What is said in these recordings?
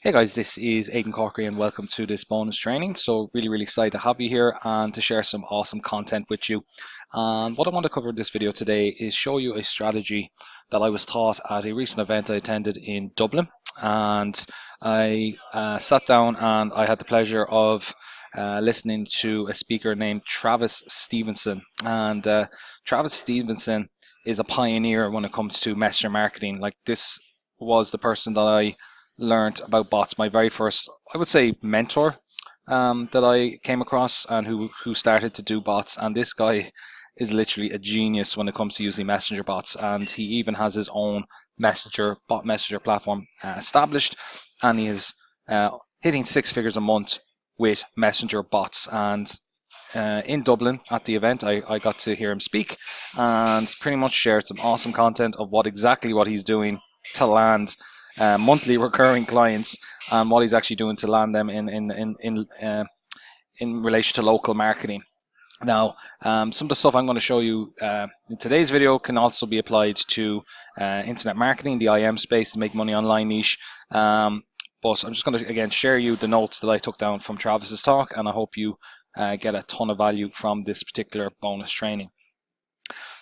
Hey guys, this is Aidan Corkery and welcome to this bonus training. So really excited to have you here and to share some awesome content with you. And what I want to cover in this video today is show you a strategy that I was taught at a recent event I attended in Dublin. And I sat down and I had the pleasure of listening to a speaker named Travis Stevenson. And Travis Stevenson is a pioneer when it comes to messenger marketing. Like, this was the person that I learned about bots. My very first, I would say, mentor that I came across, and who started to do bots. And this guy is literally a genius when it comes to using messenger bots. And he even has his own messenger platform established, and he is hitting six figures a month with messenger bots. And in Dublin at the event, I got to hear him speak and pretty much shared some awesome content of what he's doing to land monthly recurring clients, and what he's actually doing to land them in relation to local marketing. Now, some of the stuff I'm going to show you in today's video can also be applied to internet marketing, the IM space, to make money online niche. But I'm just going to again share you the notes that I took down from Travis's talk, and I hope you get a ton of value from this particular bonus training.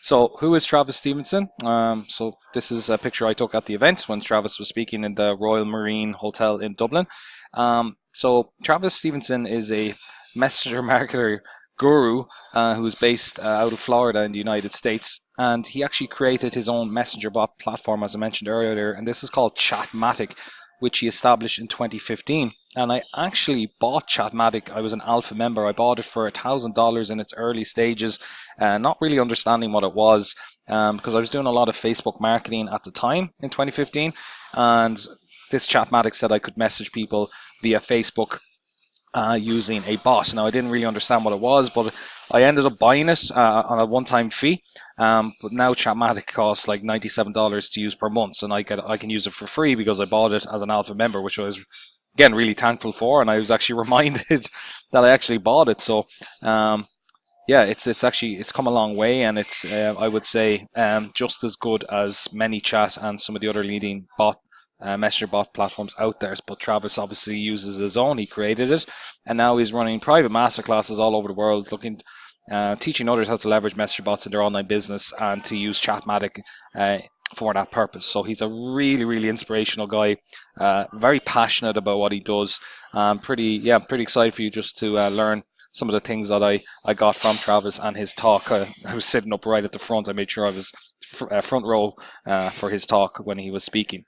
So, who is Travis Stevenson? So this is a picture I took at the event when Travis was speaking in the Royal Marine Hotel in Dublin. So Travis Stevenson is a messenger marketer guru who is based out of Florida in the United States, and he actually created his own messenger bot platform, as I mentioned earlier, and this is called Chatmatic, which he established in 2015. And I actually bought Chatmatic. I was an alpha member. I bought it for $1,000 in its early stages, not really understanding what it was, because I was doing a lot of Facebook marketing at the time in 2015, and this Chatmatic said I could message people via Facebook using a bot. Now, I didn't really understand what it was, but I ended up buying it on a one-time fee. But now Chatmatic costs like $97 to use per month, and I can use it for free because I bought it as an alpha member, which I was again really thankful for, and I was actually reminded that I actually bought it. So yeah, it's come a long way, and it's I would say just as good as ManyChat and some of the other leading messenger bot platforms out there. But Travis obviously uses his own. He created it, and now he's running private masterclasses all over the world, teaching others how to leverage messenger bots in their online business and to use Chatmatic for that purpose. So he's a really inspirational guy, very passionate about what he does. Pretty excited for you just to learn some of the things that I got from Travis and his talk. I was sitting up right at the front. I made sure I was front row for his talk when he was speaking.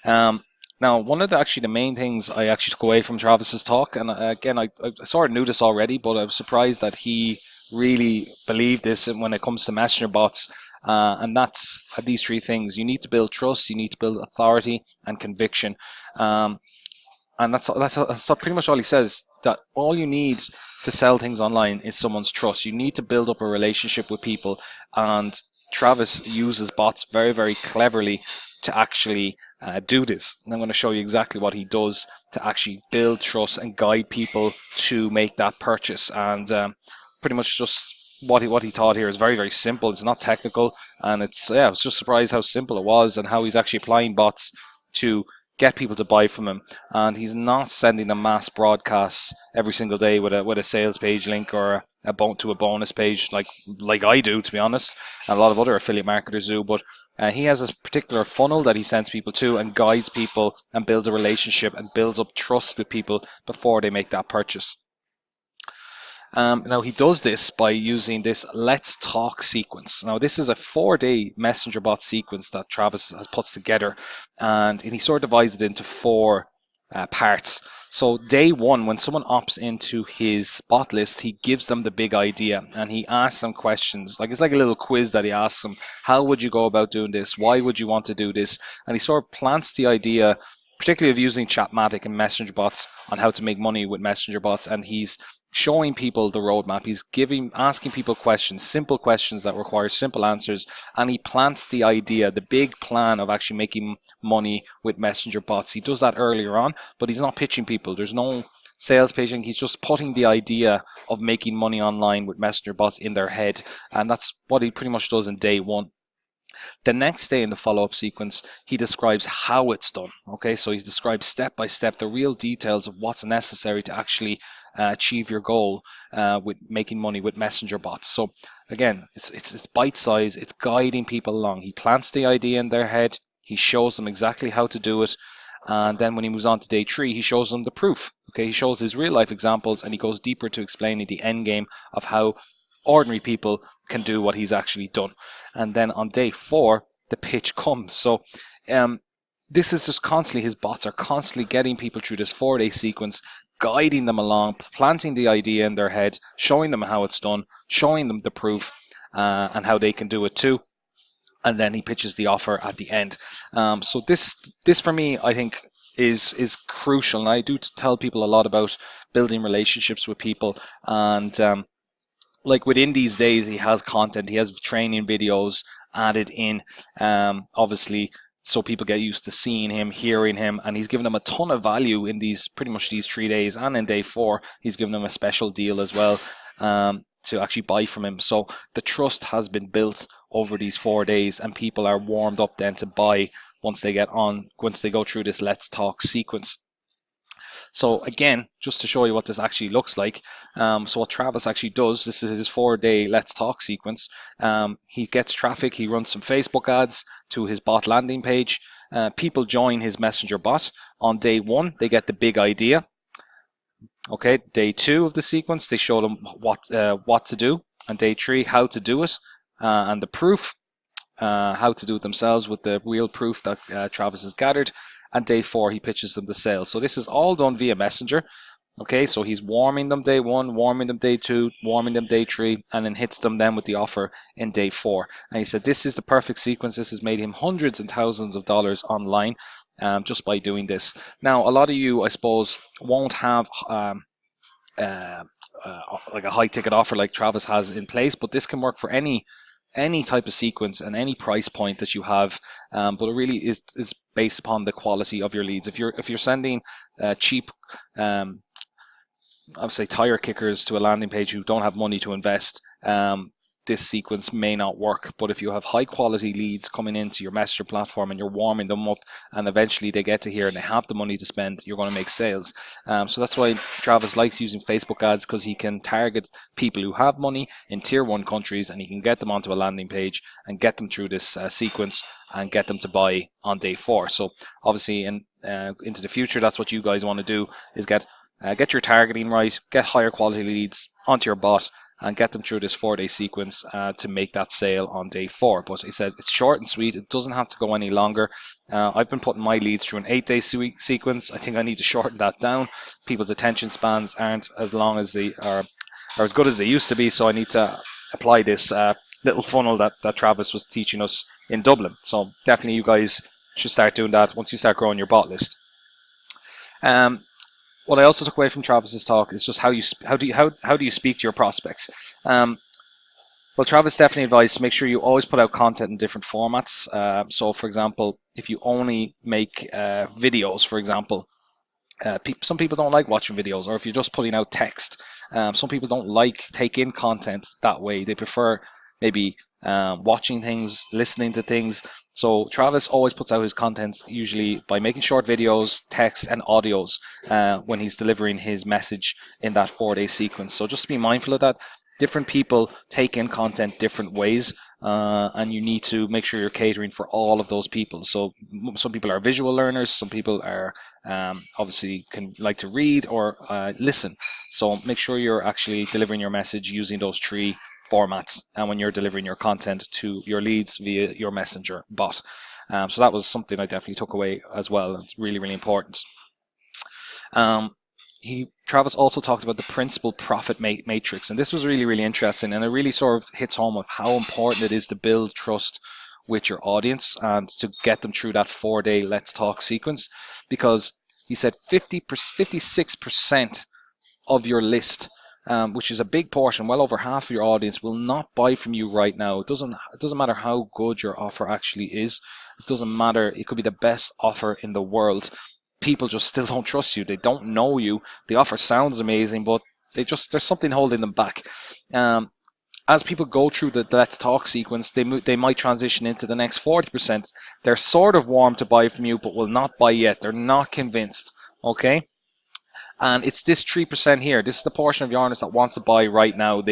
Now, one of the main things I actually took away from Travis's talk, and again, I sort of knew this already, but I was surprised that he really believed this when it comes to messenger bots, and that's these three things. You need to build trust, you need to build authority and conviction. And that's pretty much all he says, that all you need to sell things online is someone's trust. You need to build up a relationship with people, and Travis uses bots very cleverly to actually do this. And I'm going to show you exactly what he does to actually build trust and guide people to make that purchase. And pretty much just what he taught here is very simple. It's not technical, and I was just surprised how simple it was and how he's actually applying bots to get people to buy from him. And he's not sending them mass broadcasts every single day with a sales page link or a bonus page like I do, to be honest, and a lot of other affiliate marketers do. But he has a particular funnel that he sends people to and guides people and builds a relationship and builds up trust with people before they make that purchase. Now, he does this by using this Let's Talk sequence. Now, this is a 4-day messenger bot sequence that Travis has put together, and he sort of divides it into 4 parts. So day 1, when someone opts into his bot list, he gives them the big idea, and he asks them questions. It's like a little quiz that he asks them. How would you go about doing this? Why would you want to do this? And he sort of plants the idea, particularly of using Chatmatic and messenger bots, on how to make money with messenger bots, and he's showing people the roadmap. He's asking people questions, simple questions that require simple answers, and he plants the idea, the big plan of actually making money with messenger bots. He does that earlier on, but he's not pitching people. There's no sales pitching. He's just putting the idea of making money online with messenger bots in their head, and that's what he pretty much does in day 1. The next day in the follow-up sequence, he describes how it's done. Okay, so he describes step by step the real details of what's necessary to actually achieve your goal with making money with messenger bots. So again, it's bite size. It's guiding people along. He plants the idea in their head. He shows them exactly how to do it. And then when he moves on to day 3, he shows them the proof. Okay, he shows his real life examples, and he goes deeper to explaining the end game of how ordinary people can do what he's actually done. And then on day 4, the pitch comes. So this is just constantly, his bots are constantly getting people through this 4-day sequence, guiding them along, planting the idea in their head, showing them how it's done, showing them the proof, and how they can do it too. And then he pitches the offer at the end. So this for me, I think, is crucial. And I do tell people a lot about building relationships with people. And like within these days, he has content, he has training videos added in, obviously, so people get used to seeing him, hearing him, and he's given them a ton of value in these pretty much these 3 days. And in day 4, he's given them a special deal as well. To actually buy from him. So the trust has been built over these 4 days, and people are warmed up then to buy once they go through this Let's Talk sequence. So again, just to show you what this actually looks like, so what Travis actually does, this is his 4-day Let's Talk sequence. He gets traffic, he runs some Facebook ads to his bot landing page. People join his messenger bot. On day 1, they get the big idea. Okay, day 2 of the sequence, they show them what to do. And day 3, how to do it, and the proof, how to do it themselves with the real proof that Travis has gathered. And day 4, he pitches them the sale. So this is all done via Messenger. Okay, so he's warming them day 1, warming them day 2, warming them day 3, and then hits them then with the offer in day 4. And he said this is the perfect sequence. This has made him hundreds and thousands of dollars online. Just by doing this. Now, a lot of you, I suppose, won't have like a high ticket offer like Travis has in place, but this can work for any type of sequence and any price point that you have. But it really is based upon the quality of your leads. If you're sending cheap, I would say, tire kickers to a landing page who don't have money to invest, this sequence may not work. But if you have high quality leads coming into your messenger platform and you're warming them up, and eventually they get to here and they have the money to spend, you're going to make sales. So that's why Travis likes using Facebook ads, because he can target people who have money in tier 1 countries, and he can get them onto a landing page and get them through this sequence and get them to buy on day 4. So obviously into the future, that's what you guys want to do, is get your targeting right, get higher quality leads onto your bot, and get them through this 4-day sequence to make that sale on day 4. But he said it's short and sweet. It doesn't have to go any longer. I've been putting my leads through an 8-day sequence. I think I need to shorten that down. People's attention spans aren't as long as they are, or as good as they used to be. So I need to apply this little funnel that Travis was teaching us in Dublin. So definitely you guys should start doing that once you start growing your bot list. What I also took away from Travis's talk is just how do you speak to your prospects. Well, Travis definitely advised to make sure you always put out content in different formats. So, for example, if you only make videos, for example, some people don't like watching videos, or if you're just putting out text, some people don't like take in content that way. They prefer maybe watching things, listening to things. So Travis always puts out his content usually by making short videos, text, and audios when he's delivering his message in that 4-day sequence. So just be mindful of that. Different people take in content different ways, and you need to make sure you're catering for all of those people. So some people are visual learners, some people are obviously can like to read or listen. So make sure you're actually delivering your message using those 3 formats, and when you're delivering your content to your leads via your messenger bot. So that was something I definitely took away as well. It's really, really important. Travis also talked about the principal profit matrix, and this was really, really interesting, and it really sort of hits home of how important it is to build trust with your audience and to get them through that 4-day Let's Talk sequence, because he said 56% of your list, which is a big portion, well over half of your audience, will not buy from you right now. It doesn't matter how good your offer actually is. It doesn't matter. It could be the best offer in the world. People just still don't trust you. They don't know you. The offer sounds amazing, but there's something holding them back. as people go through the let's talk sequence, they might transition into the next 40%. They're sort of warm to buy from you, but will not buy yet. They're not convinced. Okay. And it's this 3% here. This is the portion of your audience that wants to buy right now.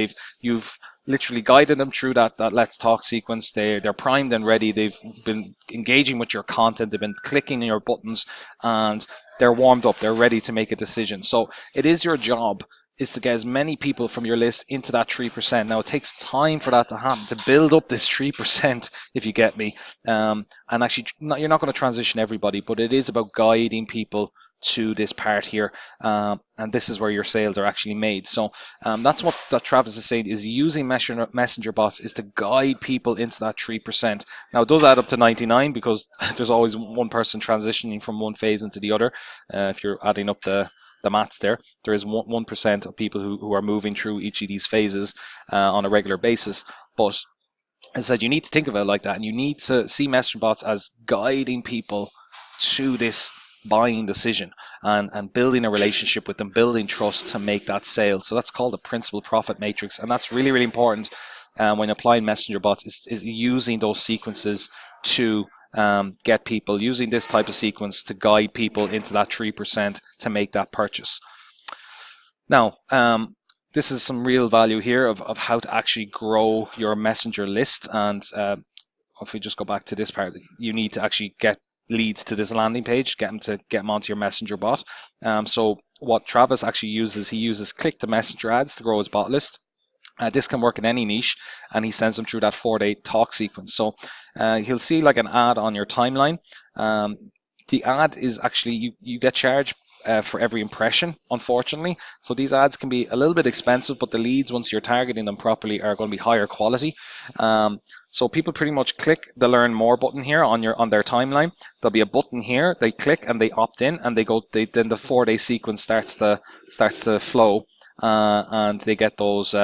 You've literally guided them through that let's talk sequence. They're primed and ready. They've been engaging with your content. They've been clicking your buttons, and they're warmed up. They're ready to make a decision. So it is your job is to get as many people from your list into that 3%. Now it takes time for that to happen, to build up this 3%, if you get me. And actually, you're not going to transition everybody, but it is about guiding people to this part here, and this is where your sales are actually made. So that's what that Travis is saying, is using messenger bots is to guide people into that 3%. Now it does add up to 99 because there's always one person transitioning from one phase into the other. If you're adding up the maths there is 1% of people who are moving through each of these phases on a regular basis. But as I said, you need to think of it like that, and you need to see messenger bots as guiding people to this buying decision and building a relationship with them, building trust to make that sale. So that's called the principal profit matrix, and that's really, really important when applying messenger bots, is using those sequences to get people, using this type of sequence to guide people into that 3% to make that purchase. Now, this is some real value here of how to actually grow your messenger list. And if we just go back to this part, you need to actually get leads to this landing page, get them onto your messenger bot. So what Travis actually uses, he uses click to messenger ads to grow his bot list. This can work in any niche, and he sends them through that 4-day talk sequence. So he'll see like an ad on your timeline. The ad is actually, you get charged for every impression, unfortunately. So these ads can be a little bit expensive, but the leads, once you're targeting them properly, are going to be higher quality. So people pretty much click the learn more button here on their timeline. There'll be a button here, they click and they opt in, and then the 4-day sequence starts to flow. And they get those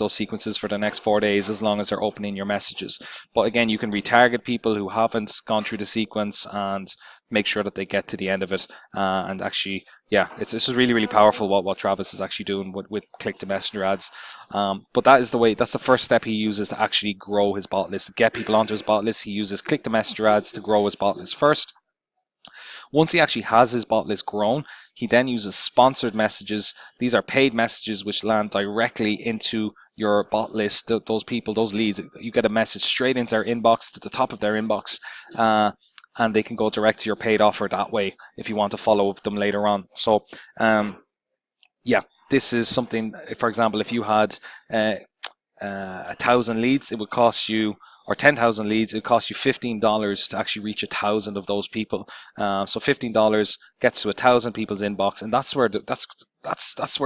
sequences for the next 4 days, as long as they're opening your messages. But again, you can retarget people who haven't gone through the sequence and make sure that they get to the end of it. And actually, yeah, this is really, really powerful what Travis is actually doing with click to messenger ads. But that's the first step he uses to actually grow his bot list, to get people onto his bot list. He uses click to messenger ads to grow his bot list first. Once he actually has his bot list grown, he then uses sponsored messages. These are paid messages which land directly into your bot list. Those people, those leads, you get a message straight into their inbox, to the top of their inbox, and they can go direct to your paid offer that way if you want to follow up them later on. So, yeah, this is something, for example, if you had 1,000 leads, it would cost you, or 10,000 leads, it would cost you $15 to actually reach 1,000 of those people. So $15 gets to 1,000 people's inbox, and that's where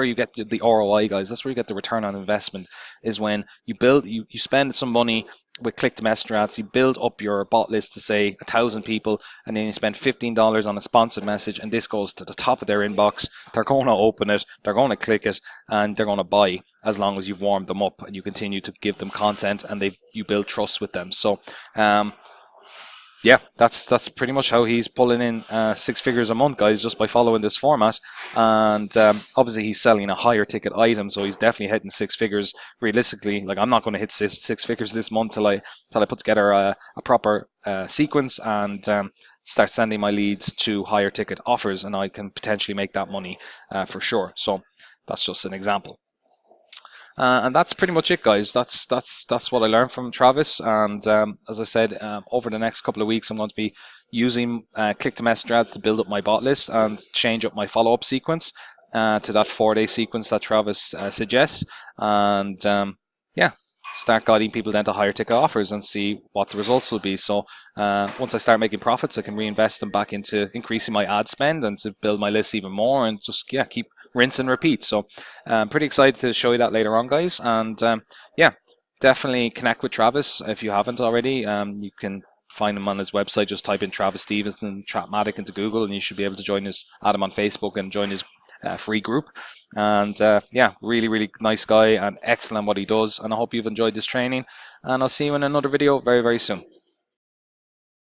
you get the ROI, guys. That's where you get the return on investment, is when you spend some money with click to messenger ads, you build up your bot list to say 1,000 people, and then you spend $15 on a sponsored message, and this goes to the top of their inbox. They're going to open it, they're going to click it, and they're going to buy, as long as you've warmed them up and you continue to give them content and you build trust with them. So yeah, that's pretty much how he's pulling in 6 figures a month, guys, just by following this format. And obviously he's selling a higher ticket item, so he's definitely hitting 6 figures realistically. Like, I'm not going to hit six figures this month till I put together a proper sequence and start sending my leads to higher ticket offers, and I can potentially make that money for sure. So that's just an example. And that's pretty much it, guys. That's what I learned from Travis. And as I said, over the next couple of weeks, I'm going to be using click to messenger ads to build up my bot list and change up my follow-up sequence to that 4-day sequence that Travis suggests. And yeah, start guiding people then to higher ticket offers and see what the results will be. So once I start making profits, I can reinvest them back into increasing my ad spend and to build my list even more, and just keep rinse and repeat. So I'm pretty excited to show you that later on, guys. And yeah, definitely connect with Travis if you haven't already. You can find him on his website. Just type in Travis Stevenson Chatmatic into Google, and you should be able to add him on Facebook and join his free group. And yeah, really, really nice guy and excellent what he does. And I hope you've enjoyed this training, and I'll see you in another video very, very soon.